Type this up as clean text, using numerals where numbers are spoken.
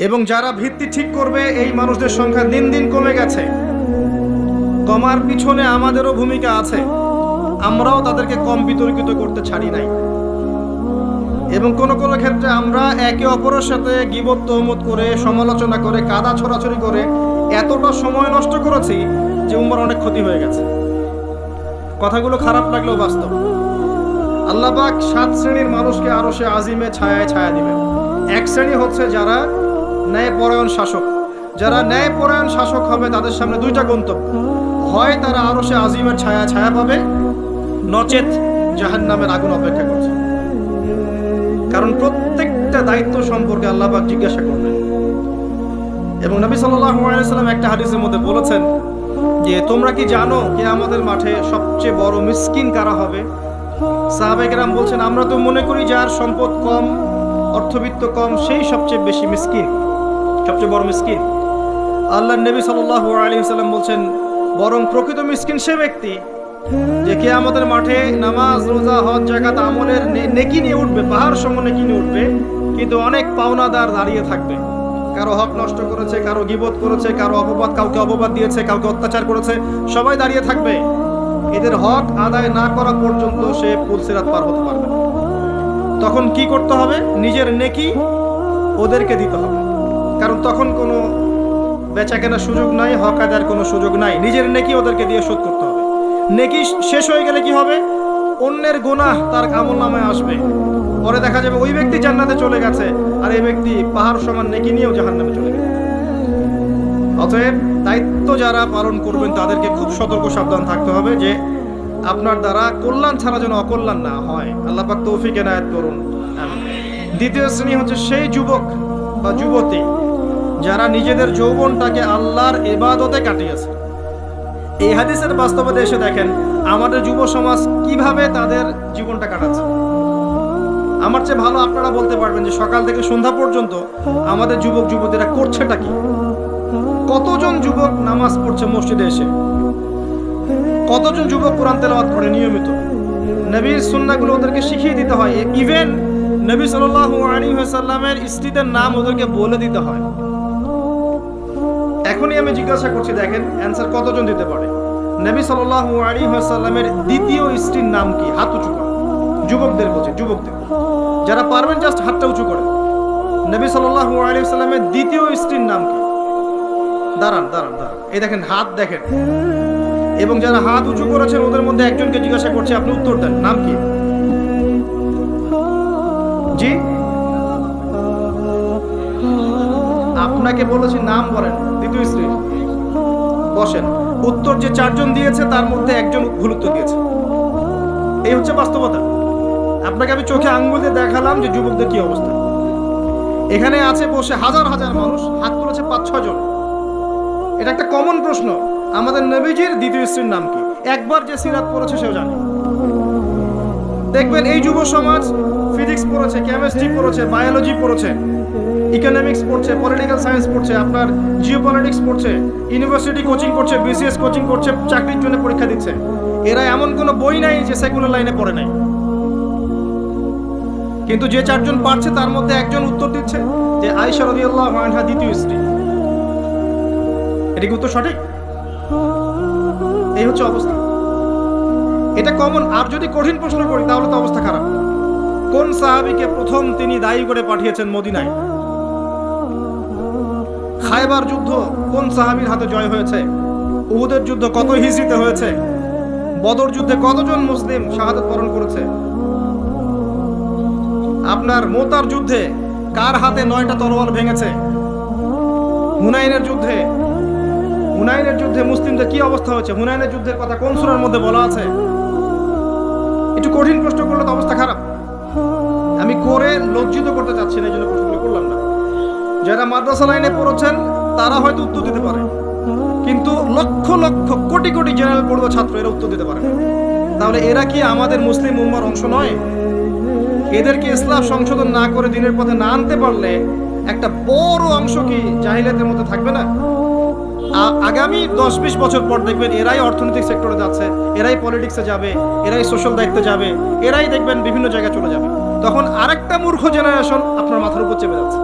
এবং যারা ভিত্তি ঠিক করবে এই মানুষদের সংখ্যা দিন দিন কমে গেছে। কমার পিছনে আমাদেরও ভূমিকা আছে, আমরাও তাদেরকে কম বিতর্কিত করতে ছাড়ি নাই। এবং কোন কোন ক্ষেত্রে আমরা একে অপরের সাথে গীবত তহমত করে, সমালোচনা করে, কাদা ছড়াছড়ি করে এতটা সময় নষ্ট করেছি যে উম্মার অনেক ক্ষতি হয়ে গেছে। কথাগুলো খারাপ লাগলেও বাস্তব। আল্লাহ পাক 7 শ্রেণীর মানুষকে আরশে আজিমে ছায়ায় ছায়া দিবেন। এক শ্রেণী হচ্ছে যারা ন্যায়পরায়ণ শাসক। যারা ন্যায়পরায়ণ শাসক হবে তাদের সামনে দুইটা গন্তব্য, হয় তারা আরশে আজিমের ছায়া ছায়া পাবে, নচেত জাহান্নামের আগুন অপেক্ষা করছে। কারণ প্রত্যেকটা দায়িত্ব সম্পর্কে আল্লাহ পাক জিজ্ঞাসা করবেন। এবং নবী সাল্লাল্লাহু আলাইহি ওয়াসাল্লাম একটা হাদিসের মধ্যে বলেছেন যে তোমরা কি জানো কিয়ামতের মাঠে সবচেয়ে বড় মিসকিন কারা হবে? সাহাবায়ে কেরাম বলছেন, আমরা তো মনে করি যার সম্পদ কম, অর্থবিত্ত কম, সেই সবচেয়ে বেশি মিসকিন, সবচেয়ে বড় মিসকিন। আল্লাহর নবী সাল্লাল্লাহু আলাইহি ওয়াসাল্লাম বলছেন, বরং প্রকৃত মিসকিন সে ব্যক্তি যে কিয়ামতের মাঠে নামাজ, রোজা, হজ, যাকাত আমলের নেকি নিয়ে উঠবে, পাহাড় সম নেকি নিয়ে উঠবে, কিন্তু অনেক পাওনাদার দাঁড়িয়ে থাকবে। কারো হক নষ্ট করেছে, কারো গীবত করেছে, কারো অপবাদ, কাউকে অপবাদ দিয়েছে, কাউকে অত্যাচার করেছে, সবাই দাঁড়িয়ে থাকবে। এদের হক আদায় না করা পর্যন্ত সে পুলসিরাত পার হতে পারবে না। তখন কি করতে হবে? নিজের নেকি ওদেরকে দিতে হবে, কারণ তখন কোনো বেচা কেনার সুযোগ নাই, হক আদায়ের কোনো সুযোগ নাই। নিজের নেকি ওদেরকে দিয়ে শোধ করতে হবে। নেকি শেষ হয়ে গেলে কি হবে? অন্যের গুনাহ তার আমলনামায় আসবে, পরে দেখা যাবে ওই ব্যক্তি জান্নাতে চলে গেছে আর এই ব্যক্তি পাহাড় সমান নেকি নিয়েও জাহান্নামে চলে গেছে। অতএব দায়িত্ব যারা পালন করবেন তাদেরকে খুব সতর্ক সাবধান থাকতে হবে যে আপনার দ্বারা কল্যাণ ছাড়া যেন অকল্যাণ না হয়। আল্লাহ পাক তৌফিক এনায়েত করুন। দ্বিতীয় শ্রেণী হচ্ছে সেই যুবক বা যুবতী যারা নিজেদের যৌবনটাকে আল্লাহর ইবাদতে কাটিয়েছে। এই হাদিসের বাস্তবতা এসে দেখেন আমাদের যুব সমাজ কিভাবে তাদের জীবনটা কাটাচ্ছে। আমার চেয়ে ভালো আপনারা বলতে পারবেন যে সকাল থেকে সন্ধ্যা পর্যন্ত আমাদের যুবক যুবতীরা করছেটা কি। কতজন যুবক নামাজ পড়ছে মসজিদে এসে, কতজন যুবক কোরআন তেলাওয়াত করে নিয়মিত। নবীর সুন্নাহগুলো ওদেরকে শিখিয়ে দিতে হয়। ইভেন নবী সাল্লাল্লাহু আলাইহি ওয়াসাল্লামের স্ত্রীদের নাম ওদেরকে বলে দিতে হয়। এখনই আমি জিজ্ঞাসা করছি, দেখেন অ্যান্সার কতজন দিতে পারে। নবী সাল্লাল্লাহু আলাইহি ওয়াসাল্লামের দ্বিতীয় স্ত্রীর নাম কি? হাত উঁচু করে। যুবকদের বলছে, যুবকদের যারা পারবেন জাস্ট হাতটা উঁচু করে। নবী সাল্লাল্লাহু আলাইহি ওয়াসাল্লামের দ্বিতীয় স্ত্রীর নাম কি? দাঁড়ান দাঁড়ান দাঁড়ান, এই দেখেন হাত দেখেন। এবং যারা হাত উঁচু করেছেন ওদের মধ্যে একজনকে জিজ্ঞাসা করছে, আপনি উত্তর দেন, নাম কি? জি, আপনাকে বলেছি নাম বলেন দ্বিতীয় স্ত্রী। বসেন। উত্তর যে 4 জন দিয়েছে তার মধ্যে একজন ভুল উত্তর দিয়েছে। এই হচ্ছে বাস্তবতা। আপনাকে আমি চোখে আঙ্গুল দিয়ে দেখালাম যে যুবকদের কি অবস্থা। এখানে আছে বসে হাজার হাজার মানুষ, হাত তুলেছে 5-6 জন। এটা একটা কমন প্রশ্ন, আমাদের নবীজির দ্বিতীয় স্ত্রীর নাম কি? একবার যে সিরাত পড়েছে সেও জানে। দেখবেন এই যুব সমাজ ফিজিক্স পড়েছে, কেমিস্ট্রি পড়েছে, বায়োলজি পড়েছে, ইকোনমিক্স পড়ছে, পলিটিক্যাল সায়েন্স পড়ছে, আপনার জিওপলিটিক্স পড়ছে, ইউনিভার্সিটি কোচিং করছে, বিসিএস কোচিং করছে, চাকরির জন্য পরীক্ষা দিচ্ছে। এরা এমন কোনো বই নাই যে সেকুলার লাইনে পড়ে নাই। কিন্তু যে 4 জন পারছে তার মধ্যে একজন উত্তর দিচ্ছে যে আয়েশা রাদিয়াল্লাহু আনহা দ্বিতীয় স্ত্রী। এটা কি উত্তর সঠিক? এই হচ্ছে অবস্থা। এটা কমন। আর যদি কঠিন প্রশ্ন করি তাহলে তো অবস্থা খারাপ। কোন সাহাবীকে প্রথম তিনি দায়ী করে পাঠিয়েছেন মদিনায়? খায়বার যুদ্ধ কোন সাহাবীর হাতে জয় হয়েছে? উহুদের যুদ্ধ কত হিজরিতে হয়েছে? বদর যুদ্ধে কতজন মুসলিম শাহাদাত বরণ করেছে? আপনার মোতার যুদ্ধে কার হাতে 9টা তরোয়াল ভেঙেছে? হুনাইনের যুদ্ধে মুসলিমদের কি অবস্থা হয়েছে? হুনাইনের যুদ্ধের কথা কোন সূরার মধ্যে বলা আছে? একটু কঠিন প্রশ্ন করলে তো অবস্থা খারাপ। আমি করে লজ্জিত করতে চাচ্ছি না, এই জন্য প্রশ্নগুলো করলাম না। যারা মাদ্রাসা লাইনে পড়েছেন তারা হয়তো উত্তর দিতে পারে, কিন্তু লক্ষ লক্ষ কোটি কোটি জেনারেল পড়ুয়া ছাত্র এরা উত্তর দিতে পারে না। তাহলে এরা কি আমাদের মুসলিম উম্মার অংশ নয়? এদেরকে ইসলাম সংশোধন না করে দিনের পথে না আনতে পারলে একটা বড় অংশ কি জাহিলিয়াতের মধ্যে থাকবে না? আগামী 10-20 বছর পর দেখবেন এরাই অর্থনৈতিক সেক্টরে যাচ্ছে, এরাই পলিটিক্সে যাবে, এরাই সোশ্যাল দায়িত্বে যাবে, এরাই দেখবেন বিভিন্ন জায়গায় চলে যাবে। তখন আরেকটা মূর্খ জেনারেশন আপনার মাথার উপর চেপে যাচ্ছে।